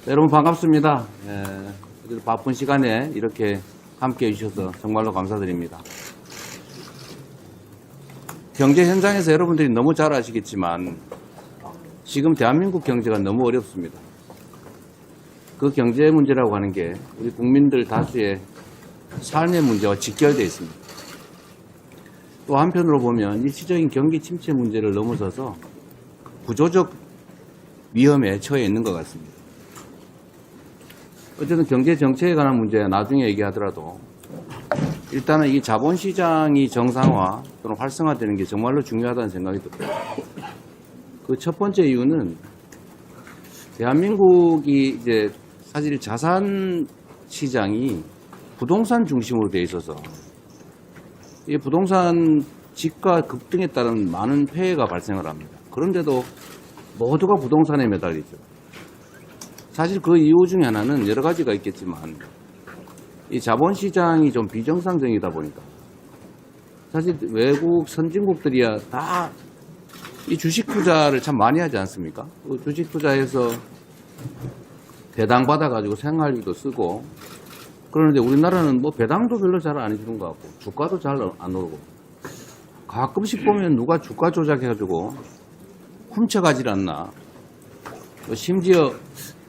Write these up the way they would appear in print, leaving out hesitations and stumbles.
여러분 반갑습니다. 바쁜 시간에 이렇게 함께 해주셔서 정말로 감사드립니다. 경제 현장에서 여러분들이 너무 잘 아시겠지만 지금 대한민국 경제가 너무 어렵습니다. 그 경제 문제라고 하는 게 우리 국민들 다수의 삶의 문제와 직결되어 있습니다. 또 한편으로 보면 일시적인 경기 침체 문제를 넘어서서 구조적 위험에 처해 있는 것 같습니다. 어쨌든 경제 정책에 관한 문제 나중에 얘기하더라도 일단은 이 자본시장이 정상화 또는 활성화되는 게 정말로 중요하다는 생각이 듭니다. 그 첫 번째 이유는 대한민국이 이제 사실 자산 시장이 부동산 중심으로 되어 있어서 이 부동산 집가 급등에 따른 많은 폐해가 발생을 합니다. 그런데도 모두가 부동산에 매달리죠. 사실 그 이유 중에 하나는 여러 가지가 있겠지만 이 자본시장이 좀 비정상적이다 보니까 사실 외국 선진국들이야 다 이 주식 투자를 참 많이 하지 않습니까? 주식 투자해서 배당 받아가지고 생활비도 쓰고 그런데 우리나라는 뭐 배당도 별로 잘 안 해주는 것 같고 주가도 잘 안 오르고 가끔씩 보면 누가 주가 조작해가지고 훔쳐가질 않나. 심지어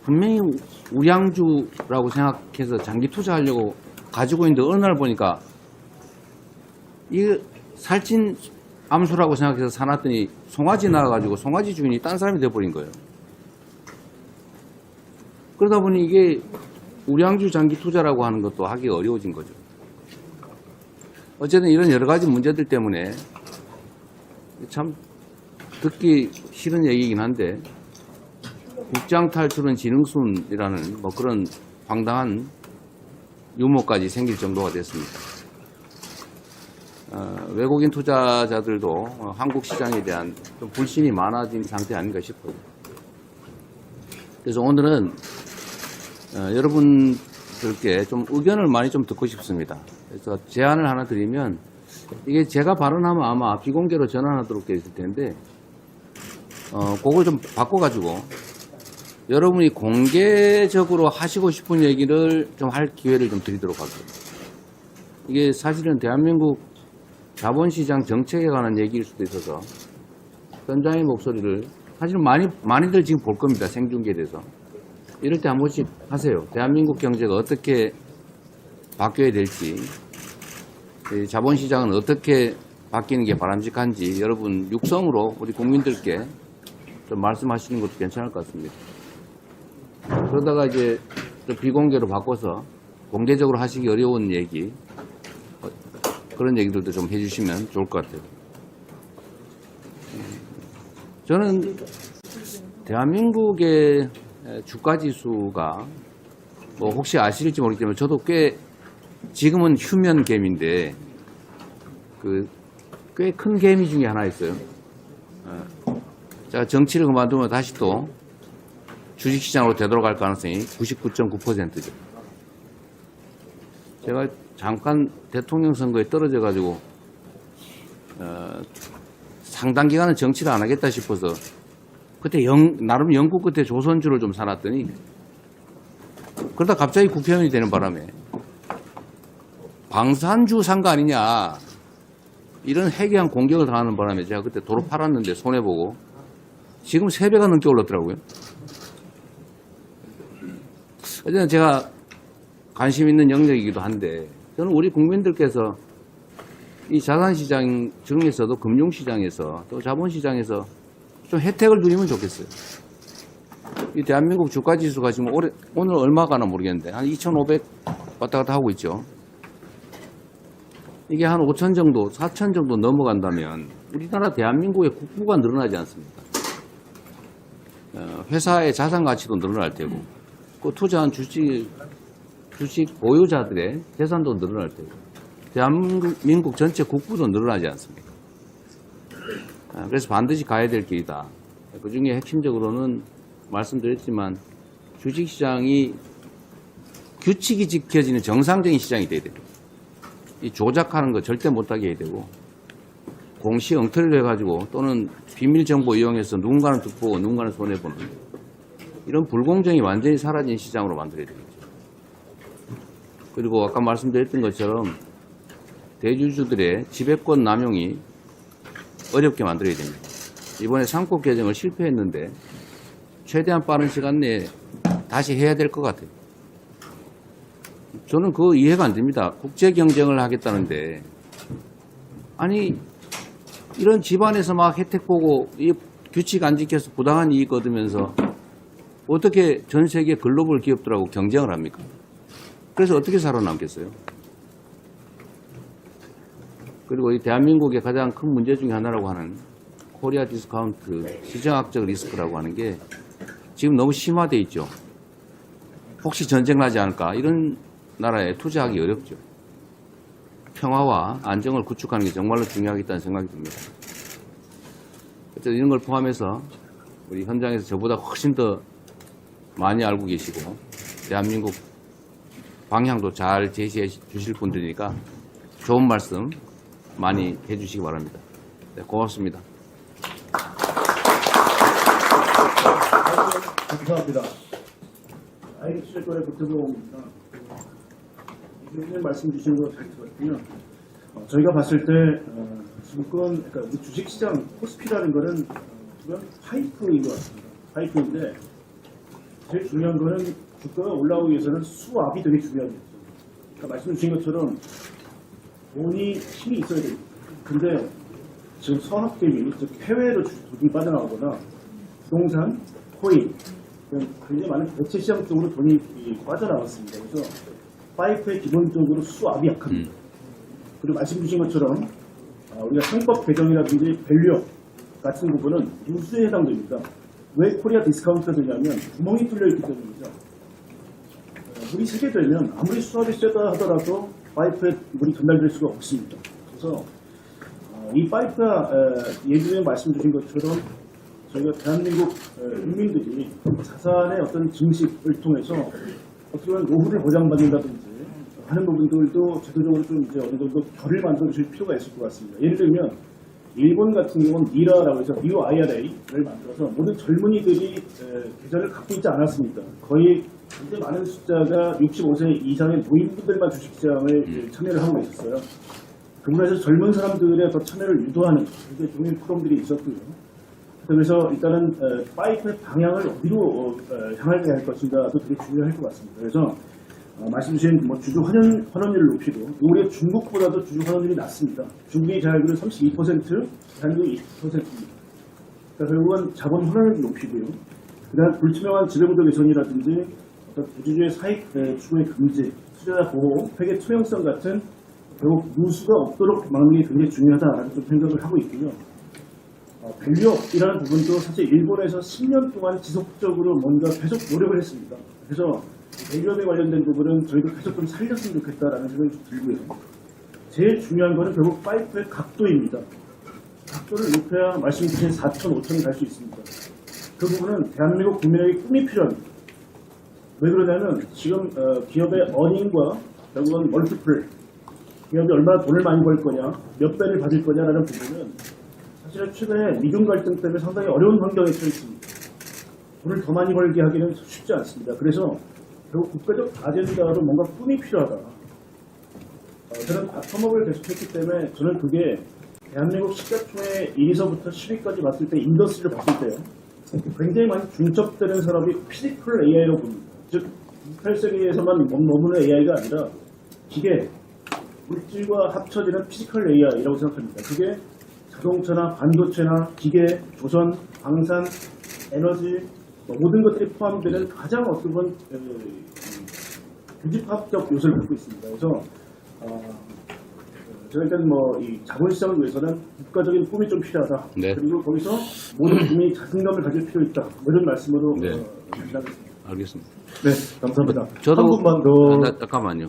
분명히 우량주라고 생각해서 장기 투자하려고 가지고 있는데 어느 날 보니까 이게 살찐 암수라고 생각해서 사놨더니 송아지 나와가지고 송아지 주인이 딴 사람이 돼버린 거예요. 그러다 보니 이게 우량주 장기 투자라고 하는 것도 하기 어려워진 거죠. 어쨌든 이런 여러 가지 문제들 때문에 참 듣기 싫은 얘기이긴 한데 국장 탈출은 지능순이라는 뭐 그런 황당한 유머까지 생길 정도가 됐습니다. 외국인 투자자들도 한국 시장에 대한 좀 불신이 많아진 상태 아닌가 싶어요. 그래서 오늘은 여러분들께 좀 의견을 많이 좀 듣고 싶습니다. 그래서 제안을 하나 드리면 이게 제가 발언하면 아마 비공개로 전환하도록 되어 있을 텐데 그걸 좀 바꿔가지고 여러분이 공개적으로 하시고 싶은 얘기를 좀 할 기회를 좀 드리도록 할게요. 이게 사실은 대한민국 자본시장 정책에 관한 얘기일 수도 있어서 현장의 목소리를 사실은 많이들 지금 볼 겁니다. 생중계에 대해서. 이럴 때 한 번씩 하세요. 대한민국 경제가 어떻게 바뀌어야 될지, 자본시장은 어떻게 바뀌는 게 바람직한지 여러분 육성으로 우리 국민들께 좀 말씀하시는 것도 괜찮을 것 같습니다. 그러다가 이제 좀 비공개로 바꿔서 공개적으로 하시기 어려운 얘기, 그런 얘기들도 좀 해주시면 좋을 것 같아요. 저는 대한민국의 주가지수가 뭐 혹시 아실지 모르겠지만 저도 꽤 지금은 휴면 겜인데 꽤 큰 개미 중에 하나 있어요. 자, 정치를 그만두면 다시 또 주식시장으로 되돌아갈 가능성이 99.9%죠. 제가 잠깐 대통령 선거에 떨어져가지고 상당 기간은 정치를 안 하겠다 싶어서 그때 나름 영국 끝에 조선주를 좀 사놨더니 그러다 갑자기 국회의원이 되는 바람에 방산주 산 거 아니냐 이런 해괴한 공격을 당하는 바람에 제가 그때 도로 팔았는데 손해보고 지금 3배가 넘게 올랐더라고요. 어쨌든 제가 관심 있는 영역이기도 한데 저는 우리 국민들께서 이 자산시장 중에서도 금융시장에서 또 자본시장에서 좀 혜택을 누리면 좋겠어요. 이 대한민국 주가지수가 지금 오늘 얼마 가나 모르겠는데 한 2,500 왔다 갔다 하고 있죠. 이게 한 5천 정도, 4천 정도 넘어간다면 우리나라 대한민국의 국부가 늘어나지 않습니까? 회사의 자산 가치도 늘어날 테고 그 투자한 주식 보유자들의 재산도 늘어날 테고 대한민국 전체 국부도 늘어나지 않습니까? 그래서 반드시 가야 될 길이다. 그 중에 핵심적으로는 말씀드렸지만 주식시장이 규칙이 지켜지는 정상적인 시장이 돼야 됩니다. 이 조작하는 거 절대 못하게 해야 되고 공시 엉터리를 해가지고 또는 비밀정보 이용해서 누군가는 득보고 누군가는 손해보는 이런 불공정이 완전히 사라진 시장으로 만들어야 되겠죠. 그리고 아까 말씀드렸던 것처럼 대주주들의 지배권 남용이 어렵게 만들어야 됩니다. 이번에 상법 개정을 실패했는데 최대한 빠른 시간 내에 다시 해야 될 것 같아요. 저는 그거 이해가 안 됩니다. 국제 경쟁을 하겠다는데 아니 이런 집안에서 막 혜택 보고 이 규칙 안 지켜서 부당한 이익 얻으면서 어떻게 전 세계 글로벌 기업들하고 경쟁을 합니까? 그래서 어떻게 살아남겠어요? 그리고 이 대한민국의 가장 큰 문제 중에 하나라고 하는 코리아 디스카운트 시장학적 리스크라고 하는 게 지금 너무 심화돼 있죠. 혹시 전쟁 나지 않을까 이런 나라에 투자하기 어렵죠. 평화와 안정을 구축하는 게 정말로 중요하겠다는 생각이 듭니다. 어쨌든 이런 걸 포함해서 우리 현장에서 저보다 훨씬 더 많이 알고 계시고 대한민국 방향도 잘 제시해 주실 분들이니까 좋은 말씀 많이 해주시기 바랍니다. 네, 고맙습니다. 감사합니다. IH실권의 구태봉입니다. 이분님 말씀 주신 거 잘 들었고요. 저희가 봤을 때 증권, 그러니까 우리 주식시장 코스피라는 거는 주변 파이프인 것 같습니다. 파이프인데 제일 중요한 거는 주가가 올라오기 위해서는 수압이 되게 중요하겠죠. 그러니까 말씀 주신 것처럼 돈이 힘이 있어야 됩니다. 근데 지금 선학대비, 즉 해외로 돈이 빠져나오거나 부동산, 코인, 굉장히 많은 대체 시장 쪽으로 돈이 빠져나왔습니다. 그래서 파이프의 기본적으로 수압이 약합니다. 그리고 말씀 주신 것처럼 우리가 상법 개정이라든지 밸류업 같은 부분은 누수에 해당됩니다. 왜 코리아 디스카운트가 되냐면 구멍이 뚫려 있기 때문이죠. 물이 새게 되면 아무리 수압이 세다 하더라도 파이프에 물이 전달될 수가 없습니다. 그래서 이 파이프가 예전에 말씀 주신 것처럼 저희가 대한민국 국민들이 자산의 어떤 증식을 통해서 어떻게 보면 노후를 보장받는다든지 하는 부분들도 제도적으로 좀 이제 어느 정도 결을 만들어 주실 필요가 있을 것 같습니다. 예를 들면 일본 같은 경우는 미라라고 해서 뉴 IRA를 만들어서 모든 젊은이들이 계좌를 갖고 있지 않았습니다. 거의 굉장히 많은 숫자가 65세 이상의 노인분들만 주식시장을 참여를 하고 있었어요. 그분에서 젊은 사람들의 더 참여를 유도하는 굉장히 종일 프로그램들이 있었고요. 그래서 일단은 파이프의 방향을 어디로 향하게 할 것인가도 되게 중요할 것 같습니다. 그래서 말씀 주신 주주 환원율을 높이고 올해 중국보다도 주주 환원율이 낮습니다. 중국이 잘 알기로 32%, 대한민국이 20%입니다. 그러니까 결국은 자본 환원율을 높이고요. 그다음 불투명한 지배구조 개선이라든지 어떤 대주주의 사익 추구의 금지, 투자자 보호, 회계 투명성 같은 결국 누수가 없도록 막는 게 굉장히 중요하다라는 좀 생각을 하고 있고요. 밸류업이라는 부분도 사실 일본에서 10년 동안 지속적으로 뭔가 계속 노력을 했습니다. 그래서 밸류업에 관련된 부분은 저희도 계속 좀 살렸으면 좋겠다라는 생각이 좀 들고요. 제일 중요한 거는 결국 파이프의 각도입니다. 각도를 높여야 말씀 주신 4천, 5천이 갈 수 있습니다. 그 부분은 대한민국 국민에게 꿈이 필요합니다. 왜 그러냐면 지금 기업의 어닝과 결국은 멀티플, 기업이 얼마나 돈을 많이 벌 거냐, 몇 배를 받을 거냐라는 부분은 사실은 최근에 미중 갈등 때문에 상당히 어려운 환경에 처해 있습니다. 돈을 더 많이 벌게 하기는 쉽지 않습니다. 그래서 결국 국가적 아젠다로 뭔가 꿈이 필요하다. 저는 바텀업을 계속했기 때문에 저는 그게 대한민국 시가총액 1위서부터 10위까지 봤을 때 인더스트리를 봤을 때요. 굉장히 많이 중첩되는 산업이 피지컬 AI로 봅니다. 즉 28세기에서만 머무는 AI가 아니라 기계, 물질과 합쳐지는 피지컬 AI라고 생각합니다. 그게 자동차나 반도체나 기계, 조선, 방산, 에너지 모든 것들이 포함되는 가장 어떤 건 규집합적 요소를 갖고 있습니다. 그래서 제가 일단 이 자본시장을 위해서는 국가적인 꿈이 좀 필요하다. 네. 그리고 거기서 모든 국민이 자신감을 가질 필요 있다. 이런 말씀으로 네. 마치겠습니다. 알겠습니다. 네, 감사합니다. 저도 한 분만 더. 잠깐만요.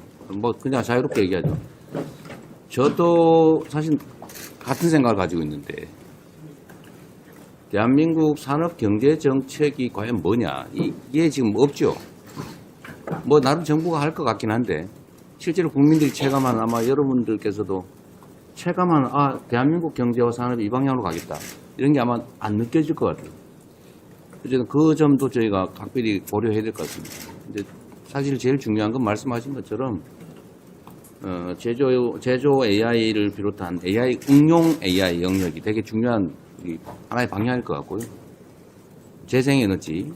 그냥 자유롭게 얘기하죠. 저도 사실 같은 생각을 가지고 있는데 대한민국 산업 경제 정책이 과연 뭐냐 이게 지금 없죠. 나름 정부가 할 것 같긴 한데 실제로 국민들이 체감하는 아마 여러분들께서도 체감하는 대한민국 경제와 산업이 이 방향으로 가겠다 이런 게 아마 안 느껴질 것 같아요. 어쨌든 그 점도 저희가 각별히 고려해야 될 것 같습니다. 근데 사실 제일 중요한 건 말씀하신 것처럼 제조 AI를 비롯한 AI 응용 AI 영역이 되게 중요한 하나의 방향일 것 같고요. 재생에너지,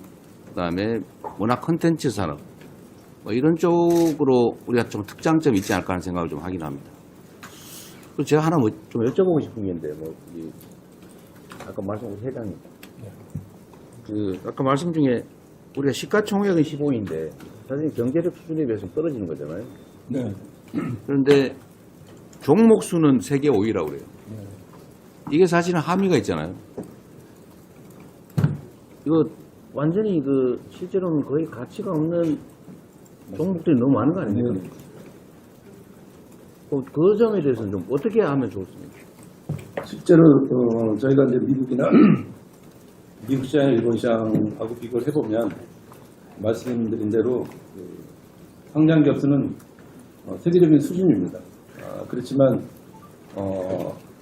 그다음에 문화 콘텐츠 산업 뭐 이런 쪽으로 우리가 좀 특장점이 있지 않을까 하는 생각을 좀 하긴 합니다. 그리고 제가 하나 좀 여쭤보고 싶은 게 있는데, 아까 말씀하신 회장님, 아까 말씀 중에 우리가 시가총액은 15인데 사실 경제력 수준에 비해서 떨어지는 거잖아요. 네. 그런데 종목 수는 세계 5위라고 그래요. 이게 사실은 함의가 있잖아요. 이거 완전히 실제로는 거의 가치가 없는 종목들이 너무 많은 거 아닙니까? 그 점에 대해서는 좀 어떻게 하면 좋습니까? 실제로 저희가 이제 미국이나 미국 시장, 일본 시장하고 비교를 해보면 말씀드린 대로 상장 기업수는 세계적인 수준입니다. 그렇지만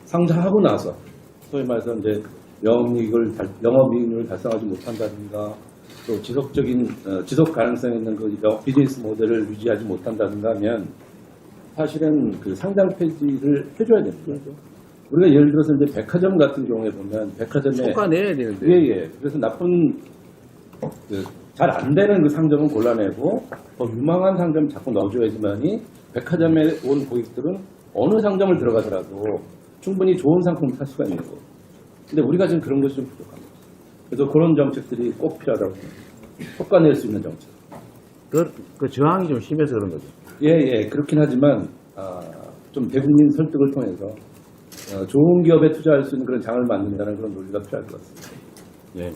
상장하고 나서 소위 말해서 이제 영업이익률을 달성하지 못한다든가 또 지속 가능성 있는 그 비즈니스 모델을 유지하지 못한다든가 하면 사실은 그 상장 폐지를 해줘야 됩니다. 우리가 예를 들어서 이제 백화점 같은 경우에 보면 백화점에 촉과내야 되는데. 예. 그래서 잘 안 되는 그 상점은 골라내고 더 유망한 상점 자꾸 넣어줘야지만이 백화점에 온 고객들은 어느 상점을 들어가더라도 충분히 좋은 상품을 살 수가 있는 거고. 근데 우리가 지금 그런 것이 좀 부족합니다. 그래서 그런 정책들이 꼭 필요하다고 생각합니다. 효과낼 수 있는 정책. 그 저항이 좀 심해서 그런 거죠. 예. 그렇긴 하지만 좀 대국민 설득을 통해서 좋은 기업에 투자할 수 있는 그런 장을 만든다는 그런 논리가 필요할 것 같습니다. 네.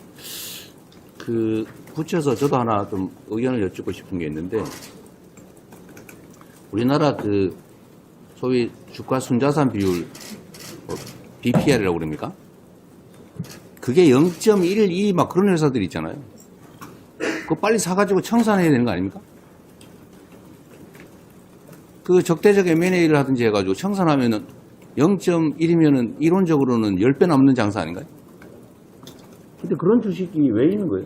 붙여서 저도 하나 좀 의견을 여쭙고 싶은 게 있는데, 우리나라 소위 주가 순자산 비율, BPR이라고 그럽니까? 그게 0.12 막 그런 회사들이 있잖아요. 그거 빨리 사가지고 청산해야 되는 거 아닙니까? 그 적대적 M&A를 하든지 해가지고 청산하면은 0.1이면은 이론적으로는 10배 남는 장사 아닌가요? 근데 그런 주식이 왜 있는 거예요?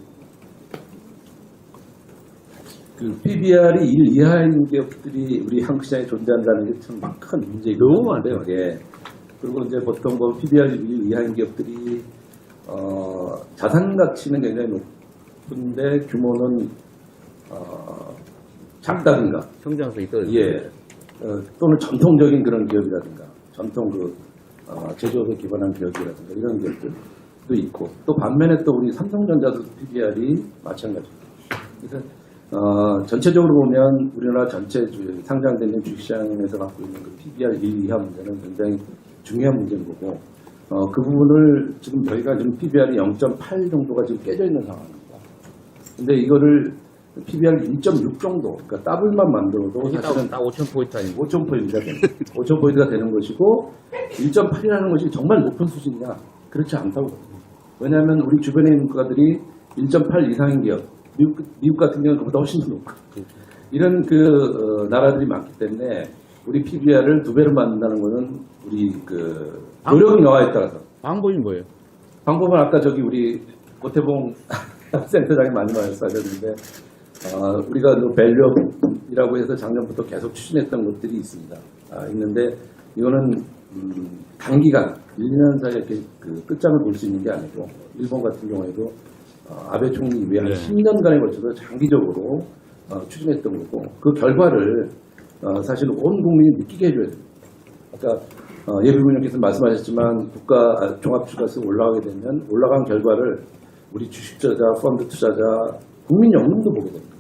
그 PBR이 1 이하인 기업들이 우리 한국 시장에 존재한다는 게 참 큰 문제이고 너무 많대요. 예. 그리고 이제 보통 뭐 PBR 1 이하인 기업들이 자산 가치는 굉장히 높은데 규모는 작다든가 성장성이 떨어지죠. 예. 또는 전통적인 그런 기업이라든가 전통 제조업에 기반한 기업이라든가 이런 기업들도 있고, 또 반면에 또 우리 삼성전자도 PBR이 마찬가지입니다. 그래서 전체적으로 보면 우리나라 전체 상장되는 주식시장에서 갖고 있는 그 PBR 1 이하 문제는 굉장히 중요한 문제인 거고, 그 부분을 지금 저희가 지금 PBR이 0.8 정도가 지금 깨져 있는 상황입니다. 근데 이거를 PBR 1.6 정도, 그러니까 더블만 만들어도 사실은 딱 5,000포인트 아니고. 5,000포인트가 되는 5,000포인트가 되는 것이고, 1.8이라는 것이 정말 높은 수준이냐? 그렇지 않다고 봅니다. 왜냐하면 우리 주변에 있는 국가들이 1.8 이상인 기업, 미국 같은 경우는 그보다 훨씬 더 높고, 이런 나라들이 많기 때문에 우리 PBR을 2배로 만든다는 것은 우리 노력이 여하에 따라서. 방법이 뭐예요? 방법은 아까 우리 고태봉 센터장이 많이 말씀하셨는데, 우리가 밸류업이라고 해서 작년부터 계속 추진했던 것들이 있습니다. 있는데 이거는 단기간 1년 사이에 이렇게 끝장을 볼 수 있는 게 아니고, 일본 같은 경우에도 아베 총리 이후에 한 10년간에 걸쳐서 장기적으로 추진했던 거고, 그 결과를 사실 온 국민이 느끼게 해줘야 됩니다. 아까 예비군님께서 말씀하셨지만 종합주가세 올라가게 되면 올라간 결과를 우리 주식투자자, 펀드 투자자, 국민연금도 보게 됩니다.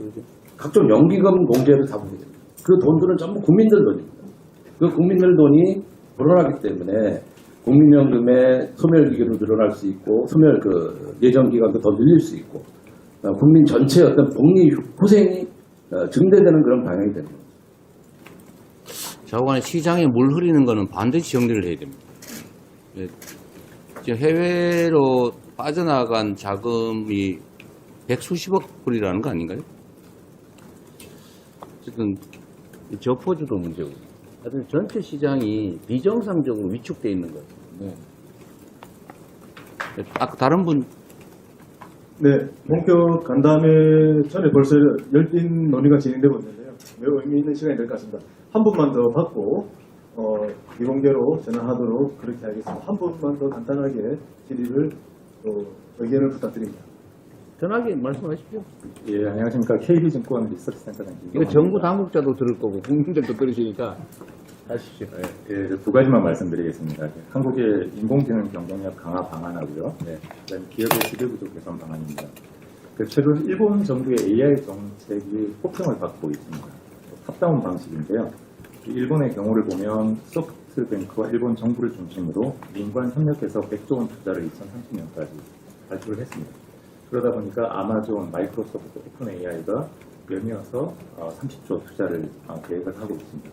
각종 연기금 공제를 다 보게 됩니다. 그 돈들은 전부 국민들 돈입니다. 그 국민들 돈이 불어나기 때문에 국민연금의 소멸기간도 늘어날 수 있고, 예정기간도 더 늘릴 수 있고, 국민 전체의 어떤 복리 후생이 증대되는 그런 방향이 됩니다. 자관에 시장에 물 흐리는 거는 반드시 정리를 해야 됩니다. 지금 해외로 빠져나간 자금이 100수십억 불이라는 거 아닌가요? 어쨌든 저포주도 문제고, 하여튼 전체 시장이 비정상적으로 위축되어 있는 거예요. 네. 아까 다른 분 네, 본격 간담회 전에 벌써 열띤 논의가 진행되고 있는데요. 매우 의미 있는 시간이 될 것 같습니다. 한 분만 더 받고 비공개로 전환하도록 그렇게 하겠습니다. 한 분만 더 간단하게 질의를 또 의견을 부탁드립니다. 전하게 말씀하십시오. 예, 안녕하십니까. KB증권 리서치센터장 이거 정부 당국자도 들을 거고 국민들도 들으시니까 하십시오. 예, 두 가지만 말씀드리겠습니다. 한국의 인공지능 경쟁력 강화 방안하고요. 네, 그다음에 기업의 지배구조 개선 방안입니다. 최근 일본 정부의 AI 정책이 폭평을 받고 있습니다. 탑다운 방식인데요. 일본의 경우를 보면 소프트뱅크와 일본 정부를 중심으로 민관 협력해서 100조 원 투자를 2030년까지 발표를 했습니다. 그러다 보니까 아마존, 마이크로소프트, 오픈 AI가 연이어서 30조 투자를 계획을 하고 있습니다.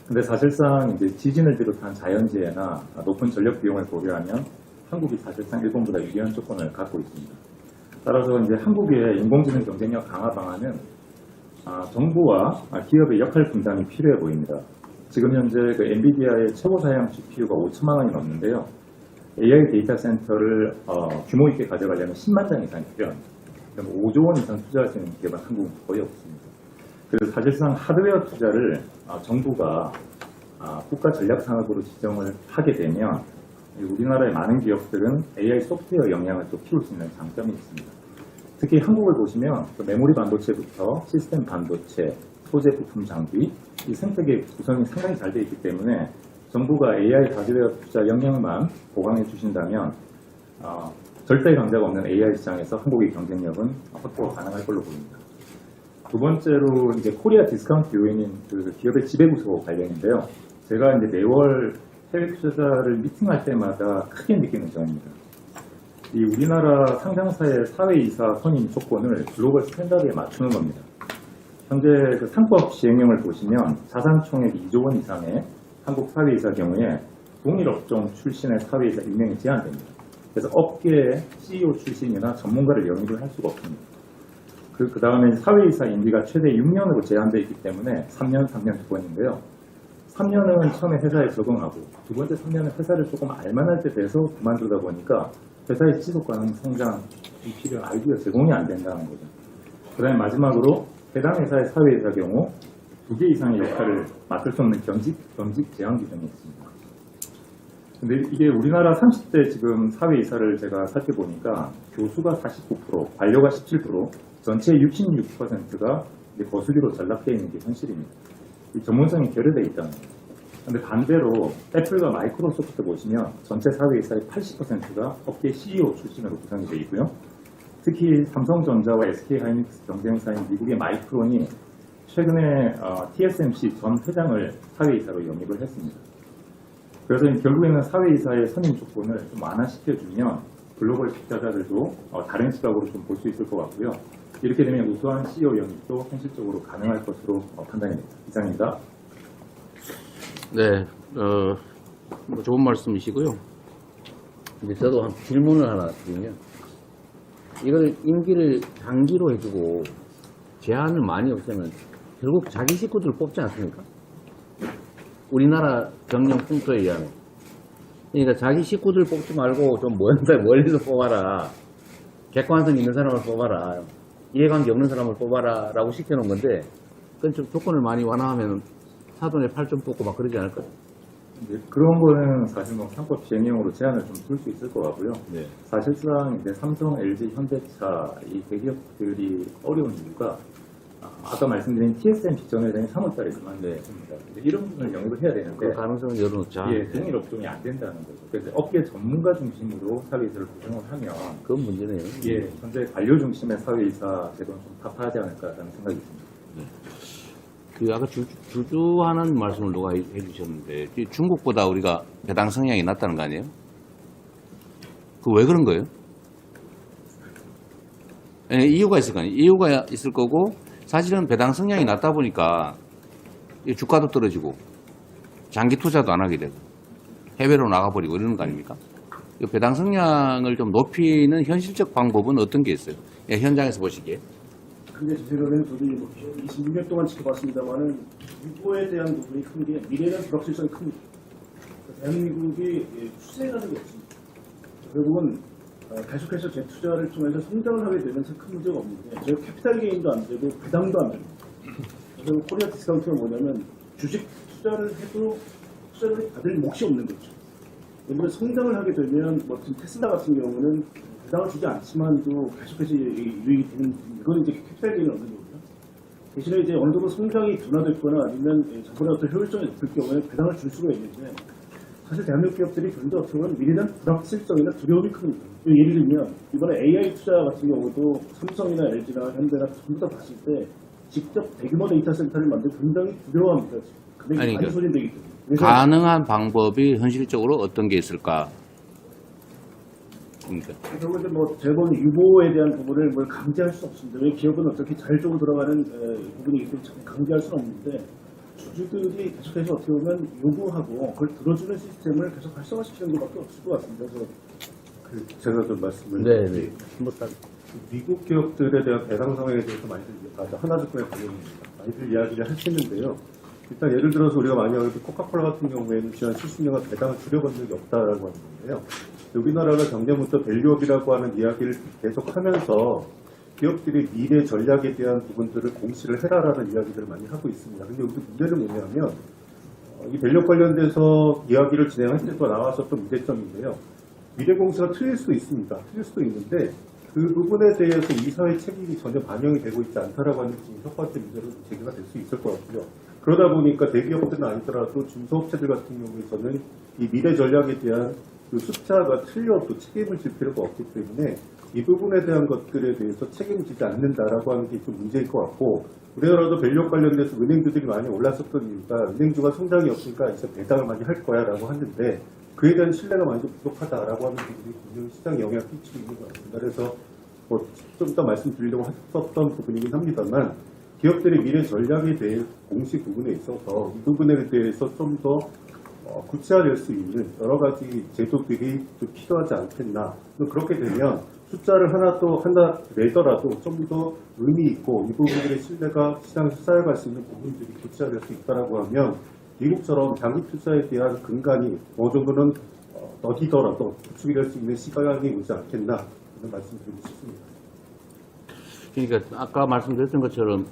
근데 사실상 이제 지진을 비롯한 자연재해나 높은 전력 비용을 고려하면 한국이 사실상 일본보다 유리한 조건을 갖고 있습니다. 따라서 이제 한국의 인공지능 경쟁력 강화 방안은 정부와 기업의 역할 분담이 필요해 보입니다. 지금 현재 그 엔비디아의 최고 사양 GPU가 5천만 원이 넘는데요. AI 데이터 센터를 규모 있게 가져가려면 10만 장 이상이 필요합니다. 그럼 5조 원 이상 투자할 수 있는 기업은 한국은 거의 없습니다. 그래서 사실상 하드웨어 투자를 정부가 국가 전략 산업으로 지정을 하게 되면 우리나라의 많은 기업들은 AI 소프트웨어 역량을 또 키울 수 있는 장점이 있습니다. 특히 한국을 보시면 메모리 반도체부터 시스템 반도체, 소재 부품 장비, 이 생태계 구성이 상당히 잘 되어 있기 때문에 정부가 AI 하드웨어 투자 역량만 보강해 주신다면 절대 강자가 없는 AI 시장에서 한국의 경쟁력은 확보가 가능할 걸로 보입니다. 두 번째로 이제 코리아 디스카운트 요인인 그 기업의 지배구조 관련인데요. 제가 이제 매월 해외 투자자를 미팅할 때마다 크게 느끼는 점입니다. 이 우리나라 상장사의 사회이사 선임 조건을 글로벌 스탠다드에 맞추는 겁니다. 현재 그 상법 시행령을 보시면 자산 총액 2조 원 이상의 한국 사회이사 경우에 동일 업종 출신의 사회이사 임명이 제한됩니다. 그래서 업계의 CEO 출신이나 전문가를 영입을 할 수가 없습니다. 그 다음에 사회이사 임기가 최대 6년으로 제한되어 있기 때문에 3년 두 번인데요. 3년은 처음에 회사에 적응하고 두 번째 3년은 회사를 조금 알만할 때 돼서 그만두다 보니까 회사의 지속 가능 성장이 필요한 아이디어 제공이 안 된다는 거죠. 그 다음에 마지막으로 해당 회사의 사회이사 경우 2개 이상의 역할을 맡을 수 없는 겸직 제한 규정이 있습니다. 근데 이게 우리나라 30대 지금 사회이사를 제가 살펴보니까 교수가 49%, 관료가 17%, 전체의 66%가 거수기로 전락되어 있는 게 현실입니다. 이 전문성이 결여되어 있다는 거죠. 근데 반대로 애플과 마이크로소프트 보시면 전체 사회이사의 80%가 업계 CEO 출신으로 구성이 되어 있고요. 특히 삼성전자와 SK하이닉스 경쟁사인 미국의 마이크론이 최근에 TSMC 전 회장을 사회이사로 영입을 했습니다. 그래서 결국에는 사회이사의 선임 조건을 좀 완화시켜주면 글로벌 투자자들도 다른 시각으로 좀 볼 수 있을 것 같고요. 이렇게 되면 우수한 CEO 영입도 현실적으로 가능할 것으로 판단이 됩니다. 이상입니다. 네, 뭐 좋은 말씀이시고요. 근데 저도 한 질문을 하나 드리면, 이걸 임기를 단기로 해주고 제한을 많이 없애면 결국 자기 식구들을 뽑지 않습니까? 우리나라 경영 풍토에 의하면. 그러니까 자기 식구들 뽑지 말고 좀 멀리서 뽑아라. 객관성 있는 사람을 뽑아라. 이해관계 없는 사람을 뽑아라. 라고 시켜놓은 건데, 그건 좀 조건을 많이 완화하면 사돈에 팔 좀 뽑고 막 그러지 않을까요? 그런 거는 사실 뭐 상법 시행령으로 제한을 좀 둘 수 있을 것 같고요. 네. 사실상 이제 삼성, LG, 현대차 이 대기업들이 어려운 이유가 아까 말씀드린 TSMC 전 회장이 3월달에 그만뒀습니다. 이런 분을 영입을 해야 되는데 그 가능성을 열어놓자. 예, 동일 업종이 안 된다는 거죠. 그래서 업계 전문가 중심으로 사회이사를 구성을 하면 그건 문제네요. 예, 현재 관료 중심의 사회이사 제도는 좀 답하지 않을까라는 생각이 듭니다. 그 아까 주주하는 말씀을 누가 해주셨는데 중국보다 우리가 배당 성향이 낮다는 거 아니에요? 그 왜 그런 거예요? 아니, 이유가 있을 거 아니에요? 이유가 있을 거고 사실은 배당 성향이 낮다 보니까 주가도 떨어지고 장기 투자도 안 하게 되고 해외로 나가버리고 이러는 거 아닙니까? 이 배당 성향을 좀 높이는 현실적 방법은 어떤 게 있어요? 예, 현장에서 보시기에. 근데 제 생각에는 저도 26년 동안 지켜봤습니다만은 유보에 대한 부분이 큰 게 미래는 불확실성이 큽니다. 대한민국이 추세라는 게 없습니다. 결국은 계속해서 재투자를 통해서 성장을 하게 되면 큰 문제가 없는데 저희 캐피탈 게인도 안 되고 배당도 안 됩니다. 그래서 코리아 디스카운트가 뭐냐면 주식 투자를 해도 투자를 받을 몫이 없는 거죠. 예를 들어 성장을 하게 되면 뭐 지금 테슬라 같은 경우는 배당을 주지 않지만도 계속해서 유익이 되는, 이거는 이제 캐피탈 게인을 얻는 거고요. 대신에 이제 어느 정도 성장이 둔화됐거나 아니면 자본의 어떤 효율성이 높을 경우에 배당을 줄 수가 있는데, 사실 대한민국 기업들이 좀더 어떻게 보면 미래에 대한 불확실성이나 두려움이 큽니다. 예를 들면 이번에 AI 투자 같은 경우도 삼성이나 LG나 현대나 전부 다 봤을 때 직접 대규모 데이터 센터를 만들고 굉장히 두려워합니다. 금액이 아니, 많이 소진되기 때문에. 그래서 가능한 방법이 현실적으로 어떤 게 있을까? 그러니까 결국 이제 뭐 재본 유보에 대한 부분을 뭘 강제할 수 없습니다. 왜 기업은 어떻게 자율적으로 들어가는 부분이기 때문에 강제할 수는 없는데, 주주들이 계속해서 어떻게 보면 요구하고 그걸 들어주는 시스템을 계속 활성화시키는 것밖에 없을 것 같습니다. 그래서 제가 좀 말씀을 네. 미국 기업들에 대한 배당 상황에 대해서 많이들 하나주권에 많이들 이야기를 하시는데요. 일단 예를 들어서 우리가 많이 알고 코카콜라 같은 경우에는 지난 70년간 배당을 줄여본 적이 없다라고 하는 건데요. 우리나라가 작년부터 밸류업이라고 하는 이야기를 계속하면서 기업들이 미래 전략에 대한 부분들을 공시를 해라라는 이야기들을 많이 하고 있습니다. 근데 여기 문제는 뭐냐면 이 밸류업 관련돼서 이야기를 진행할 때도 나왔었던 문제점인데요. 미래 공시가 틀릴 수도 있습니다. 틀릴 수도 있는데 그 부분에 대해서 이사회 책임이 전혀 반영이 되고 있지 않다라고 하는 지금 첫 번째 문제로 제기가 될 수 있을 것 같고요. 그러다 보니까 대기업들은 아니더라도 중소업체들 같은 경우에서는 이 미래 전략에 대한 그 숫자가 틀려도 책임을 질 필요가 없기 때문에 이 부분에 대한 것들에 대해서 책임지지 않는다라고 하는 게 좀 문제일 것 같고, 우리나라도 밸류업 관련돼서 은행주들이 많이 올랐었던 이유가 은행주가 성장이 없으니까 이제 배당을 많이 할 거야라고 하는데 그에 대한 신뢰가 많이 부족하다라고 하는 부분이 분명히 시장에 영향을 끼치고 있는 것 같습니다. 그래서 뭐 좀 이따 말씀드리려고 했었던 부분이긴 합니다만, 기업들의 미래 전략에 대해 공시 부분에 있어서 이 부분에 대해서 좀 더 구체화될 수 있는 여러 가지 제도들이 좀 필요하지 않겠나. 그렇게 되면 숫자를 하나 내더라도 좀 더 의미 있고 이 부분들의 신뢰가 시장에서 쌓여갈 수 있는 부분들이 구체화될 수 있다라고 하면 미국처럼 장기 투자에 대한 근간이 어느 정도는 더디더라도 구축이 될 수 있는 시간이 오지 않겠나 그런 말씀드리고 싶습니다. 그러니까 아까 말씀드렸던 것처럼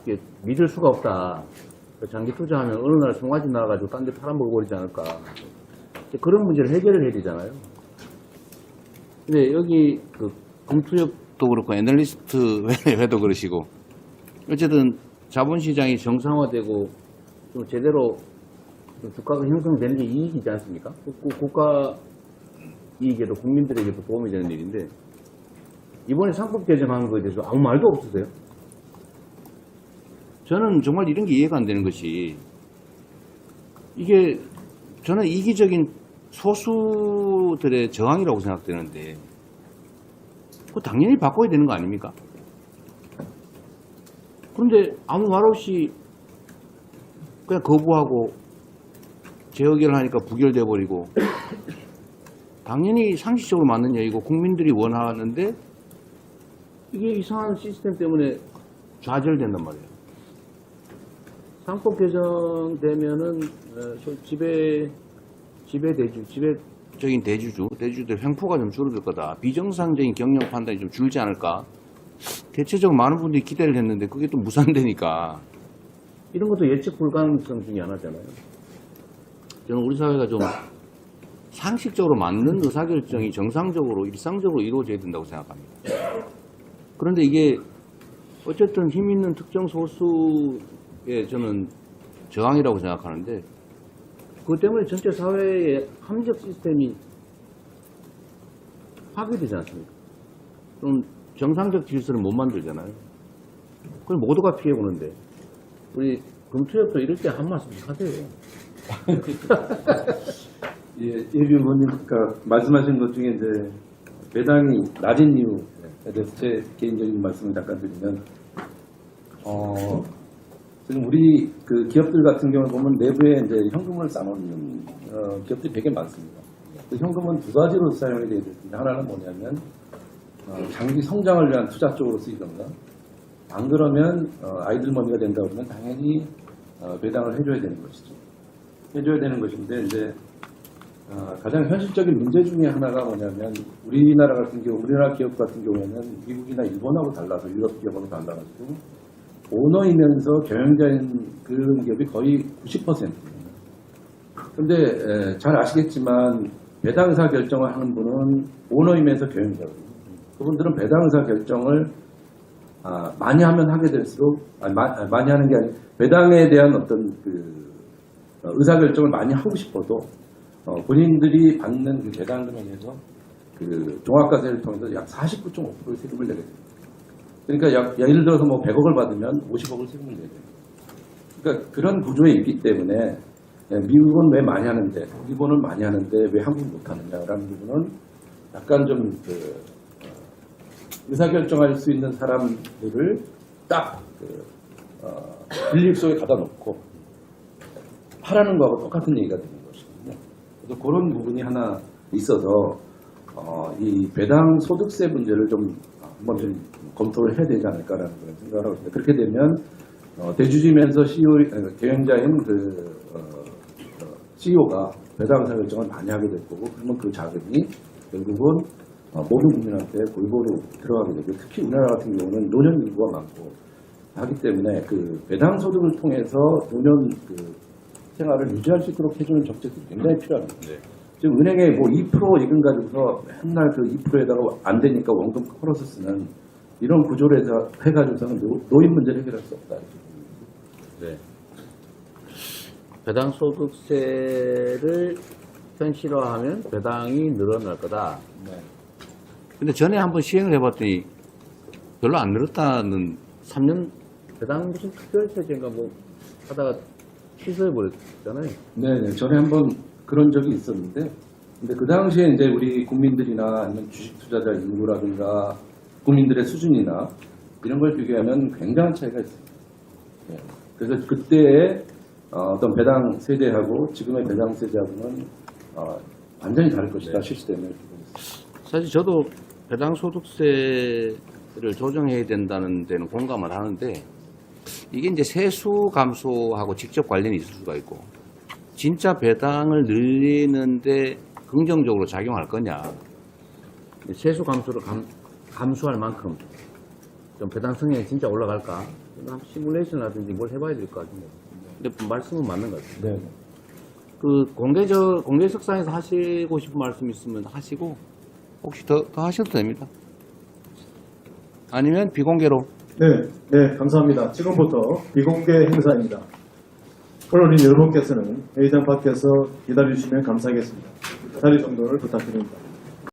이게 믿을 수가 없다. 장기 투자하면 어느 날 송아지 나와가지고 딴 데 팔아먹어버리지 않을까. 그런 문제를 해결을 해야 되잖아요. 근데 여기 그 금투협도 그렇고 애널리스트 회도 그러시고 어쨌든 자본시장이 정상화되고 좀 제대로 주가가 형성되는 게 이익이지 않습니까? 국가 이익에도 국민들에게도 도움이 되는 일인데 이번에 상법 개정한 거에 대해서 아무 말도 없으세요? 저는 정말 이런 게 이해가 안 되는 것이, 이게 저는 이기적인 소수들의 저항이라고 생각되는데 그거 당연히 바꿔야 되는 거 아닙니까? 그런데 아무 말 없이 그냥 거부하고 재의결을 하니까 부결돼 버리고, 당연히 상식적으로 맞는 얘기고 국민들이 원하는데 이게 이상한 시스템 때문에 좌절된단 말이에요. 상법 개정되면은 지배적인 대주주들 횡포가 좀 줄어들 거다. 비정상적인 경영 판단이 좀 줄지 않을까. 대체적으로 많은 분들이 기대를 했는데 그게 또 무산되니까 이런 것도 예측 불가능성 중에 하나잖아요. 저는 우리 사회가 좀 상식적으로 맞는 의사결정이 정상적으로 일상적으로 이루어져야 된다고 생각합니다. 그런데 이게 어쨌든 힘 있는 특정 소수의 저는 저항이라고 생각하는데, 그것 때문에 전체 사회의 합리적 시스템이 파괴되지 않습니까? 좀 정상적 질서를 못 만들잖아요. 그걸 모두가 피해보는데 우리 금투협도 이럴 때 한 말씀씩 하세요. 예비 의원님, 그러니까 말씀하신 것 중에 이제 배당이 낮은 이유에 대해서 제 개인적인 말씀을 잠깐 드리면, 지금 우리 그 기업들 같은 경우 보면 내부에 이제 현금을 쌓아놓는 기업들이 되게 많습니다. 그 현금은 두 가지로 사용이 되어 있습니다. 하나는 뭐냐면 장기 성장을 위한 투자 쪽으로 쓰이던가, 안 그러면 아이들 머니가 된다 그러면 당연히 배당을 해줘야 되는 것이죠. 해줘야 되는 것인데 이제 가장 현실적인 문제 중에 하나가 뭐냐면 우리나라 같은 경우, 우리나라 기업 같은 경우에는 미국이나 일본하고 달라서 유럽 기업하고 달라가지고 오너이면서 경영자인 그런 기업이 거의 90%예요. 근데 잘 아시겠지만 배당사 결정을 하는 분은 오너이면서 경영자거든요. 그분들은 배당사 결정을 많이 하면 하게 될수록 많이 하는 게 아니라 배당에 대한 어떤 의사결정을 많이 하고 싶어도 본인들이 받는 그 배당 금액에서 그 종합과세를 통해서 약 49.5%의 세금을 내게 됩니다. 그러니까 예를 들어서 뭐 100억을 받으면 50억을 세금을 내게 됩니다. 그러니까 그런 구조에 있기 때문에 미국은 왜 많이 하는데 일본은 많이 하는데 왜 한국은 못하느냐라는 부분은 약간 좀 의사결정할 수 있는 사람들을 딱 빌립 속에 갖다 놓고 하라는 거하고 똑같은 얘기가 되는 것이거든요. 그래서 그런 부분이 하나 있어서 이 배당 소득세 문제를 좀 한번 좀 검토를 해야 되지 않을까라는 그런 생각을 하고 있습니다. 그렇게 되면 대주주면서 경영자인 CEO가 배당사 결정을 많이 하게 될 거고, 그러면 그 자금이 결국은 모든 국민한테 골고루 들어가게 되고, 특히 우리나라 같은 경우는 노년 인구가 많고 하기 때문에 그 배당 소득을 통해서 노년 생활을 유지할 수 있도록 해주는 정책들이 굉장히 필요합니다. 지금 은행에 뭐 2% 이금 가지고서 맨날 그 2%에다가 안 되니까 원금 풀어서 쓰는 이런 구조를 해가지고서는 노인 문제를 해결할 수 없다. 네. 배당소득세를 현실화하면 배당이 늘어날 거다. 근데 전에 한번 시행을 해봤더니 별로 안 늘었다는 3년 배당 무슨 특별세제인가 뭐 하다가 취소해버렸잖아요. 네네. 전에 한번 그런 적이 있었는데, 근데 그 당시에 이제 우리 국민들이나 아니면 주식 투자자 인구라든가 국민들의 수준이나 이런 걸 비교하면 굉장한 차이가 있습니다. 네. 그래서 그때의 어떤 배당 세대하고 지금의 배당 세대하고는 완전히 다를 것이다. 실시되면. 사실 저도 배당소득세를 조정해야 된다는 데는 공감을 하는데, 이게 이제 세수 감소하고 직접 관련이 있을 수가 있고, 진짜 배당을 늘리는데 긍정적으로 작용할 거냐, 세수 감소를 감수할 만큼 좀 배당 성향이 진짜 올라갈까, 시뮬레이션을 하든지 뭘 해봐야 될 것 같은데. 근데 말씀은 맞는 것 같아요. 네. 그 공개석상에서 하시고 싶은 말씀 있으면 하시고, 혹시 더 하셔도 됩니다. 아니면 비공개로. 네, 감사합니다. 지금부터 비공개 행사입니다. 언론인 여러분께서는 회의장 밖에서 기다려주시면 감사하겠습니다. 자리 정돈을 부탁드립니다.